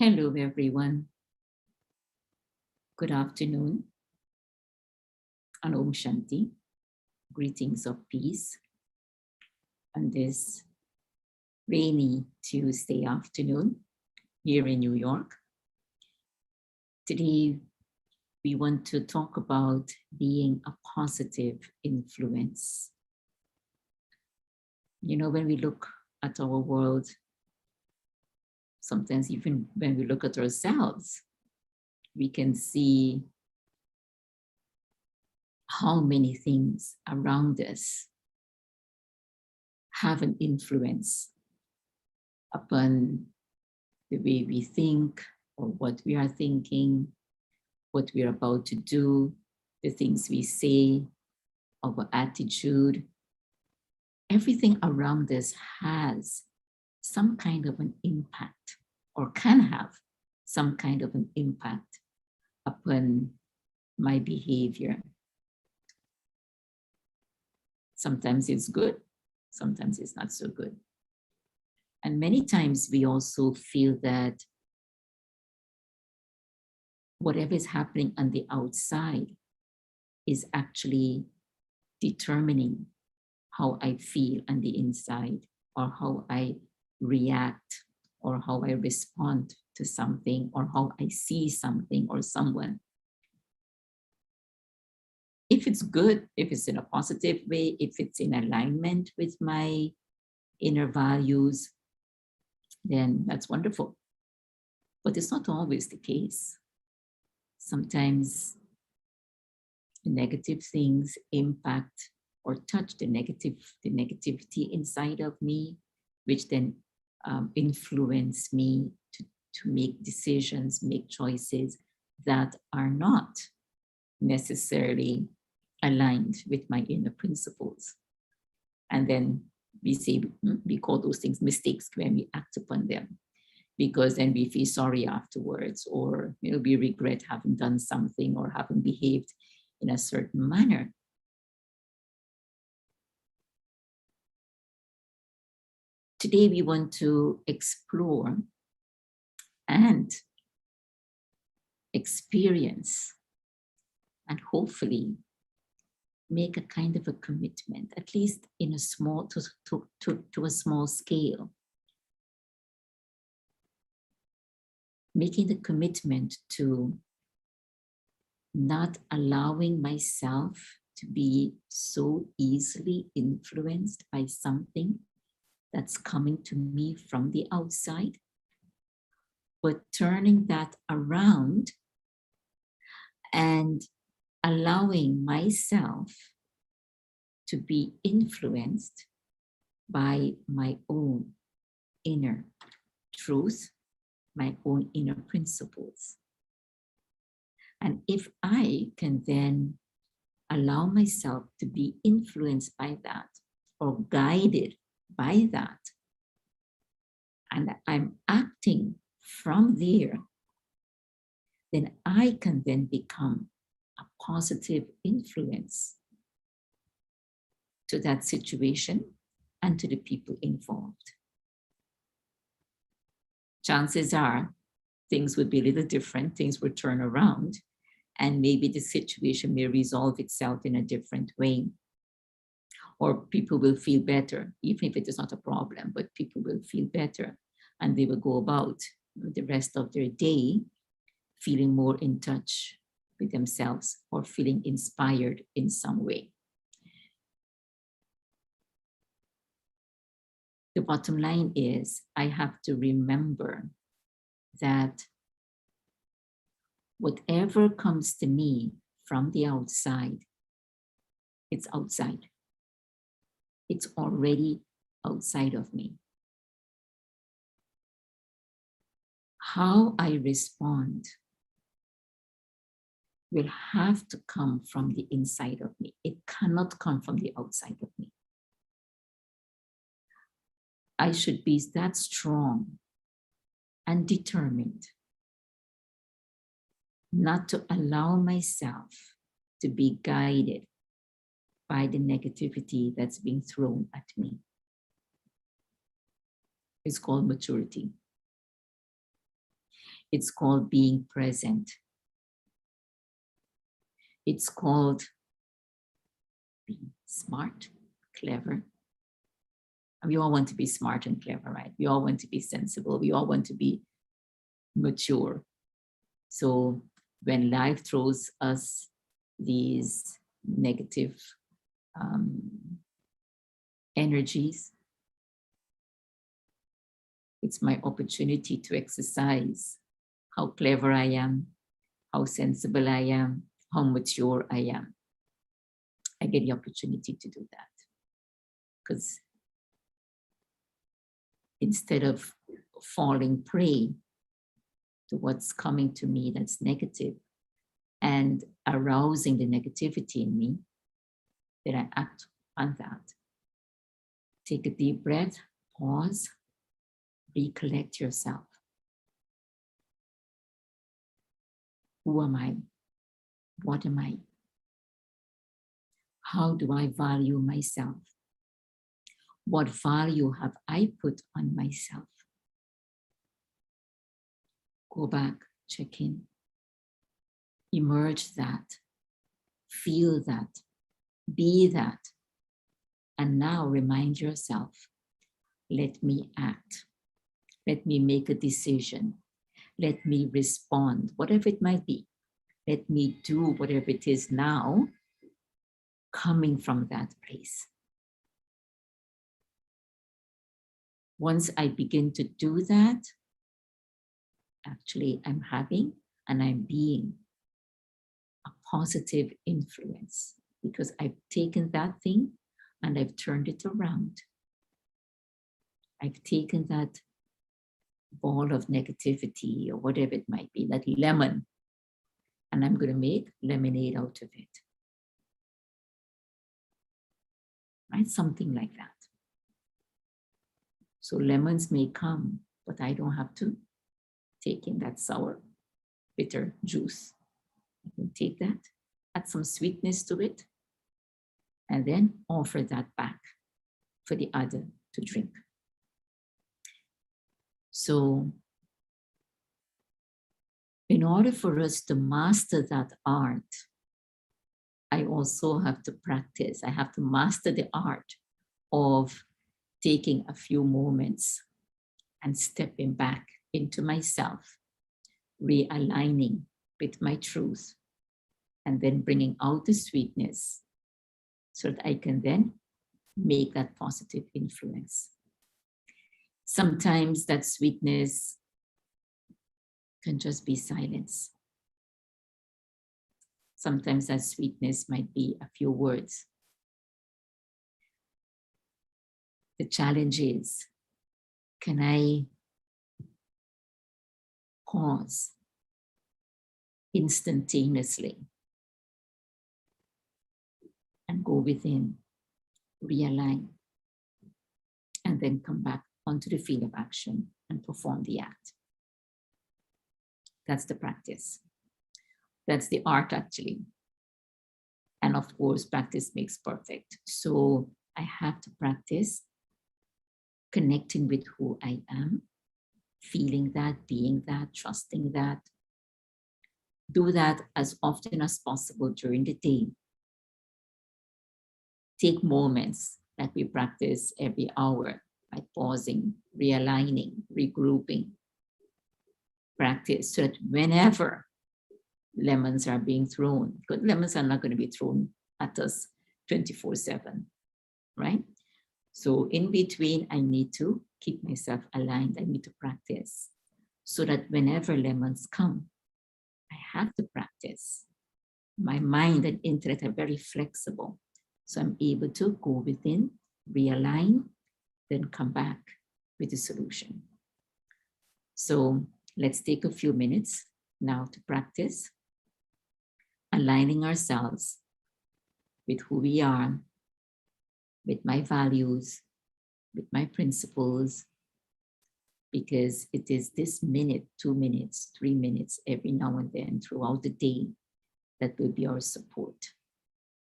Hello, everyone. Good afternoon and Om Shanti. Greetings of peace on this rainy Tuesday afternoon here in New York. Today, we want to talk about being a positive influence. You know, when we look at our world, sometimes even when we look at ourselves, we can see how many things around us have an influence upon the way we think or what we are thinking, what we're about to do, the things we say, our attitude. Everything around us has some kind of an impact or can have some kind of an impact upon my behavior. Sometimes it's good, sometimes it's not so good. And many times we also feel that whatever is happening on the outside is actually determining how I feel on the inside, or how I react, or how I respond to something, or how I see something or someone. If it's good, if it's in a positive way, if it's in alignment with my inner values, then that's wonderful. But it's not always the case. Sometimes the negative things impact or touch the negativity inside of me, which then influence me to make decisions, make choices that are not necessarily aligned with my inner principles. And then we call those things mistakes when we act upon them, because then we feel sorry afterwards, or we regret having done something or having behaved in a certain manner. Today we want to explore and experience and hopefully make a kind of a commitment, at least in a small, to a small scale. Making the commitment to not allowing myself to be so easily influenced by something that's coming to me from the outside, but turning that around and allowing myself to be influenced by my own inner truth, my own inner principles. And if I can then allow myself to be influenced by that or guided by that, and I'm acting from there, then I can then become a positive influence to that situation and to the people involved. Chances are things would be a little different, things would turn around, and maybe the situation may resolve itself in a different way. Or people will feel better, even if it is not a problem, but people will feel better and they will go about the rest of their day feeling more in touch with themselves or feeling inspired in some way. The bottom line is I have to remember that whatever comes to me from the outside, it's outside. It's already outside of me. How I respond will have to come from the inside of me. It cannot come from the outside of me. I should be that strong and determined not to allow myself to be guided by the negativity that's being thrown at me. It's called maturity. It's called being present. It's called being smart, clever. And we all want to be smart and clever, right? We all want to be sensible. We all want to be mature. So when life throws us these negative energies, it's my opportunity to exercise how clever I am, how sensible I am, how mature I am. I get the opportunity to do that. Because instead of falling prey to what's coming to me that's negative and arousing the negativity in me, then I act on that. Take a deep breath, pause, recollect yourself. Who am I? What am I? How do I value myself? What value have I put on myself? Go back, check in, emerge that, feel that, be that, and now remind yourself, let me act, let me make a decision, let me respond, whatever it might be. Let me do whatever it is now, coming from that place. Once I begin to do that, actually I'm having and I'm being a positive influence because I've taken that thing and I've turned it around. I've taken that ball of negativity or whatever it might be, that lemon, and I'm going to make lemonade out of it. Right? Something like that. So lemons may come, but I don't have to take in that sour, bitter juice. I can take that, add some sweetness to it, and then offer that back for the other to drink. So in order for us to master that art, I also have to practice. I have to master the art of taking a few moments and stepping back into myself, realigning with my truth, and then bringing out the sweetness so that I can then make that positive influence. Sometimes that sweetness can just be silence. Sometimes that sweetness might be a few words. The challenge is, can I pause instantaneously and go within, realign, and then come back onto the field of action and perform the act? That's the practice. That's the art, actually. And of course, practice makes perfect. So I have to practice connecting with who I am, feeling that, being that, trusting that. Do that as often as possible during the day. Take moments that we practice every hour by pausing, realigning, regrouping. Practice so that whenever lemons are being thrown, because lemons are not going to be thrown at us 24/7, right? So in between, I need to keep myself aligned. I need to practice so that whenever lemons come, I have to practice. My mind and intellect are very flexible. So I'm able to go within, realign, then come back with the solution. So let's take a few minutes now to practice aligning ourselves with who we are, with my values, with my principles, because it is this minute, 2 minutes, 3 minutes, every now and then throughout the day that will be our support.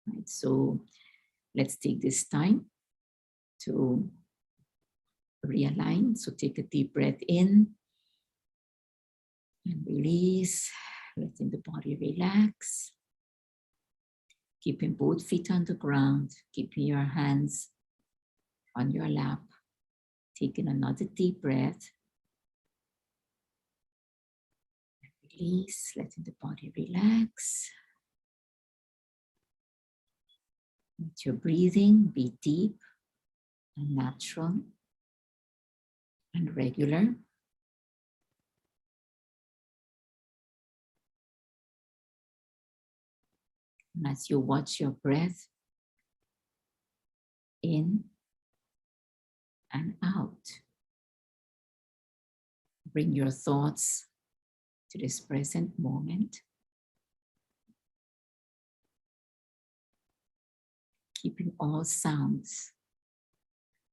Right? So let's take this time to realign. So take a deep breath in And release, letting the body relax. Keeping both feet on the ground, keeping your hands on your lap. Taking another deep breath. Release, letting the body relax. Let your breathing be deep and natural and regular. And as you watch your breath in and out, bring your thoughts to this present moment, keeping all sounds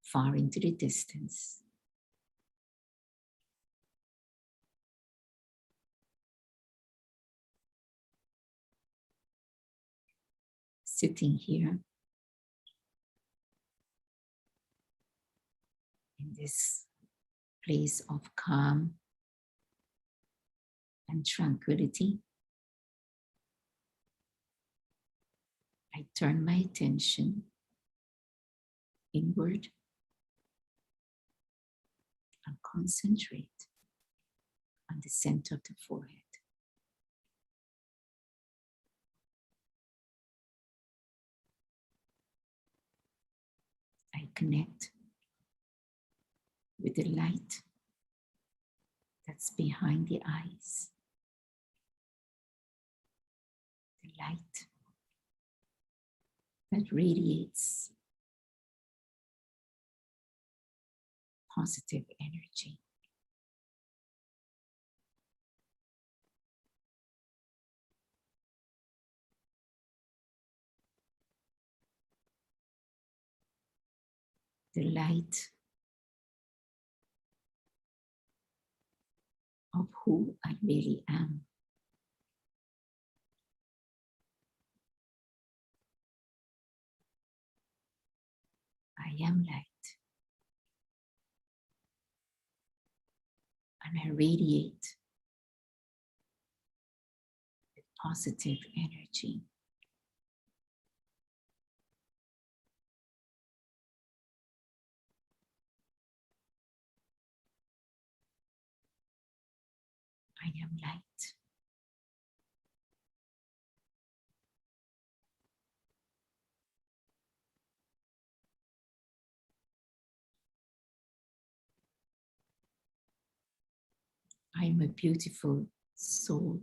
far into the distance. Sitting here in this place of calm and tranquility, I turn my attention inward and concentrate on the center of the forehead. I connect with the light that's behind the eyes. The light that radiates positive energy. The light of who I really am. I am light. And I radiate with positive energy. I am light. I am a beautiful soul.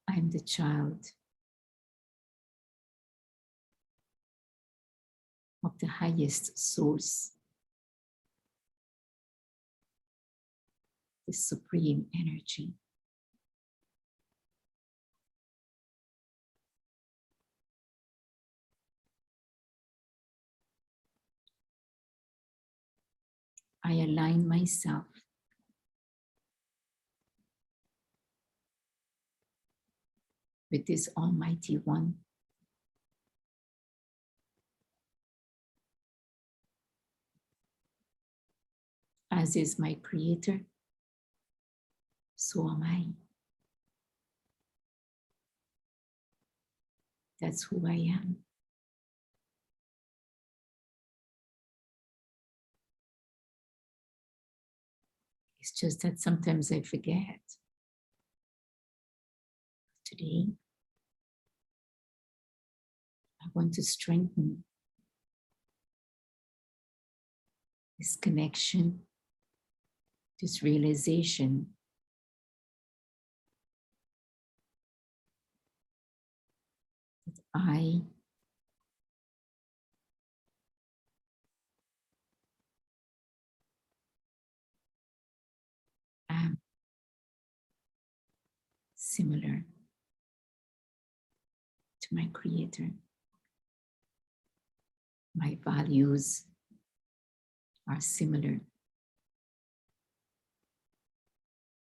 I am the child of the highest source, the supreme energy. I align myself with this Almighty One. As is my Creator, so am I. That's who I am. It's just that sometimes I forget. Today, I want to strengthen this connection, this realization that I am similar to my Creator. My values are similar.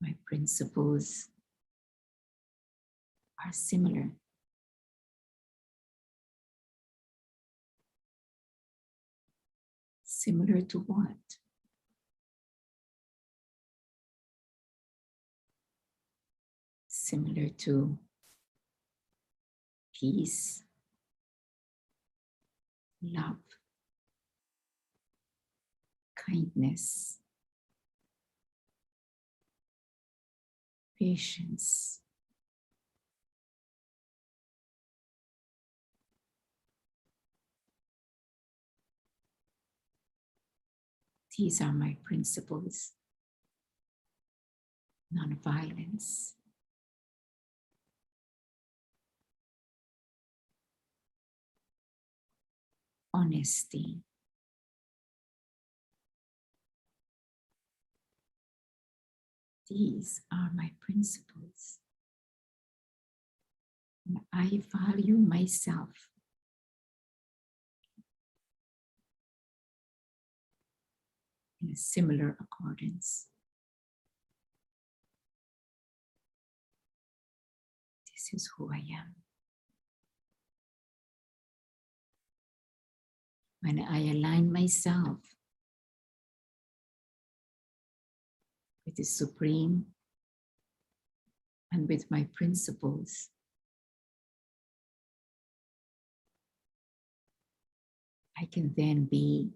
My principles are similar. Similar to what? Similar to peace, love, kindness, patience, these are my principles. Non-violence, honesty, these are my principles. And I value myself in a similar accordance. This is who I am. When I align myself with the Supreme and with my principles, I can then be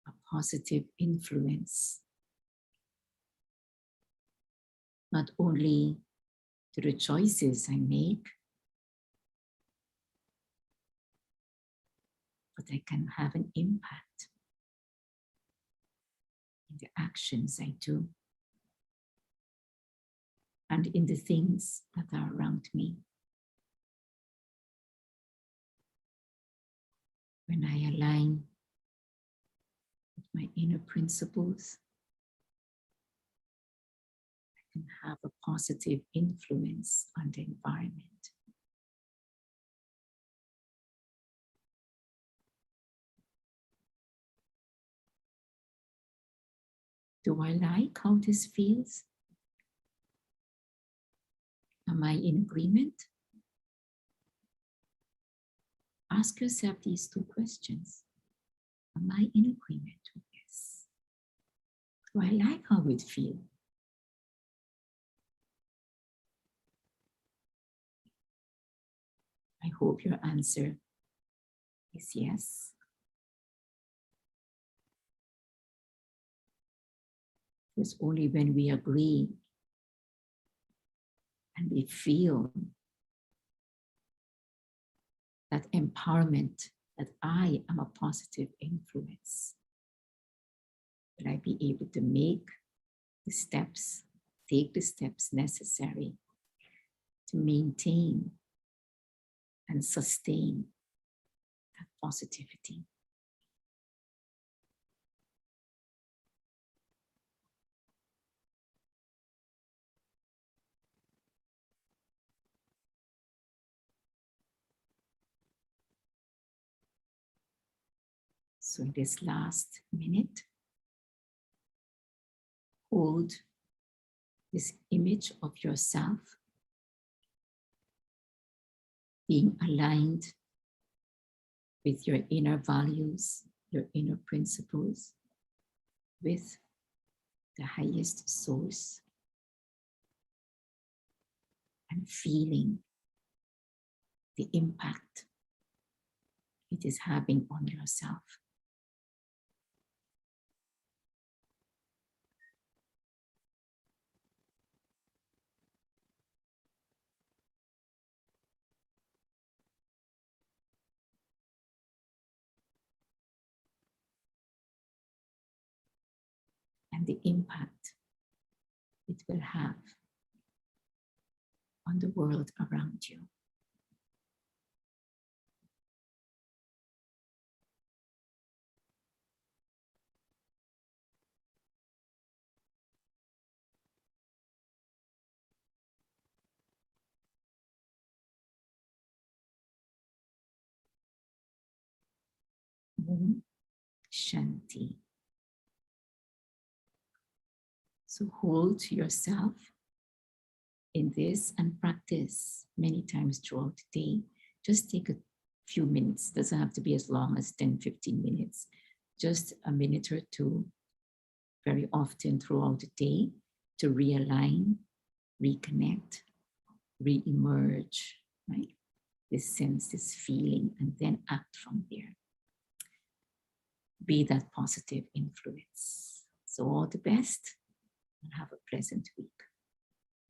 a positive influence, not only to the choices I make, but I can have an impact in the actions I do and in the things that are around me. When I align with my inner principles, I can have a positive influence on the environment. Do I like how this feels? Am I in agreement? Ask yourself these two questions. Am I in agreement with this? Do I like how it feels? I hope your answer is yes. It's only when we agree and we feel that empowerment, that I am a positive influence, will I be able to make the steps, take the steps necessary to maintain and sustain that positivity. So in this last minute, hold this image of yourself being aligned with your inner values, your inner principles, with the highest source, and feeling the impact it is having on yourself. And the impact it will have on the world around you. Om Shanti. So hold yourself in this and practice many times throughout the day. Just take a few minutes. Doesn't have to be as long as 10, 15 minutes. just a minute or two very often throughout the day to realign, reconnect, re-emerge, right? This sense, this feeling, and then act from there. Be that positive influence. So all the best and have a pleasant week.